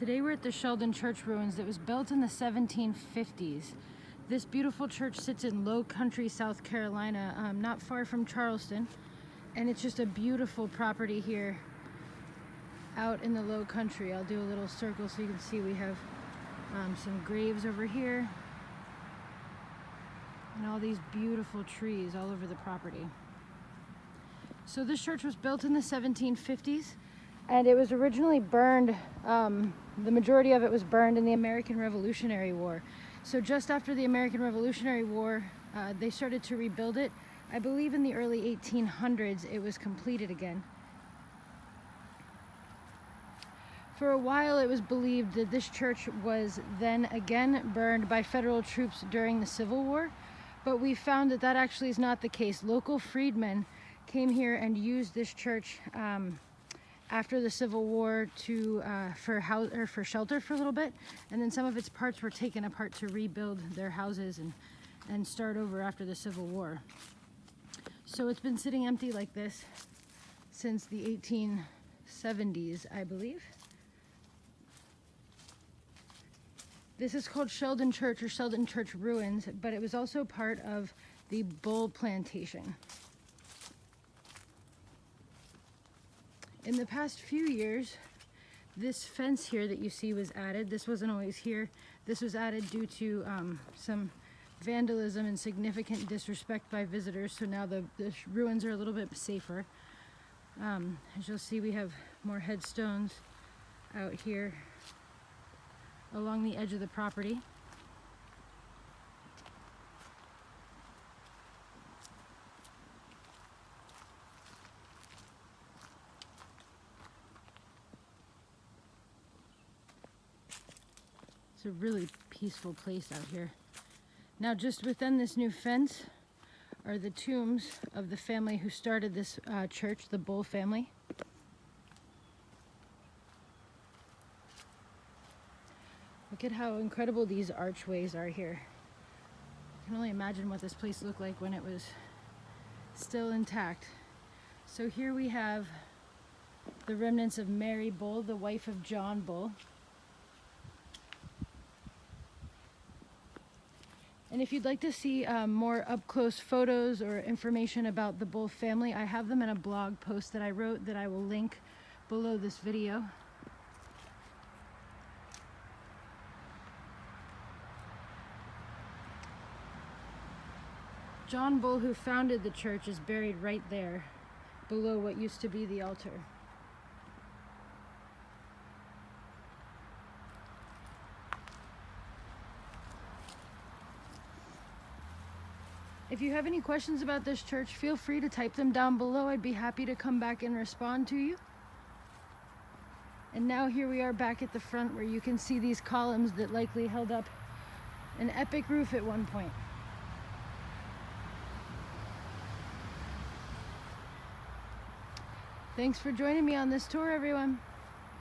Today we're at the Sheldon Church ruins that was built in the 1750s. This beautiful church sits in Low Country, South Carolina, not far from Charleston, and it's just a beautiful property here out in the Low Country. I'll do a little circle so you can see we have some graves over here and all these beautiful trees all over the property. So this church was built in the 1750s, and it was originally burned. The majority of it was burned in the American Revolutionary War. So just after the American Revolutionary War, they started to rebuild it. I believe in the early 1800s it was completed again. For a while it was believed that this church was then again burned by federal troops during the Civil War, but we found that that actually is not the case. Local freedmen came here and used this church after the Civil War for shelter for a little bit, and then some of its parts were taken apart to rebuild their houses and start over after the Civil War. So it's been sitting empty like this since the 1870s, I believe. This is called Sheldon Church or Sheldon Church Ruins, but it was also part of the Bull Plantation. In the past few years, this fence here that you see was added. This wasn't always here. This was added due to some vandalism and significant disrespect by visitors, so now the ruins are a little bit safer. As you'll see, we have more headstones out here along the edge of the property. It's a really peaceful place out here. Now, just within this new fence are the tombs of the family who started this church, the Bull family. Look at how incredible these archways are here. I can only imagine what this place looked like when it was still intact. So here we have the remnants of Mary Bull, the wife of John Bull. And if you'd like to see more up-close photos or information about the Bull family, I have them in a blog post that I wrote that I will link below this video. John Bull, who founded the church, is buried right there below what used to be the altar. If you have any questions about this church, feel free to type them down below. I'd be happy to come back and respond to you. And now here we are back at the front where you can see these columns that likely held up an epic roof at one point. Thanks for joining me on this tour, everyone.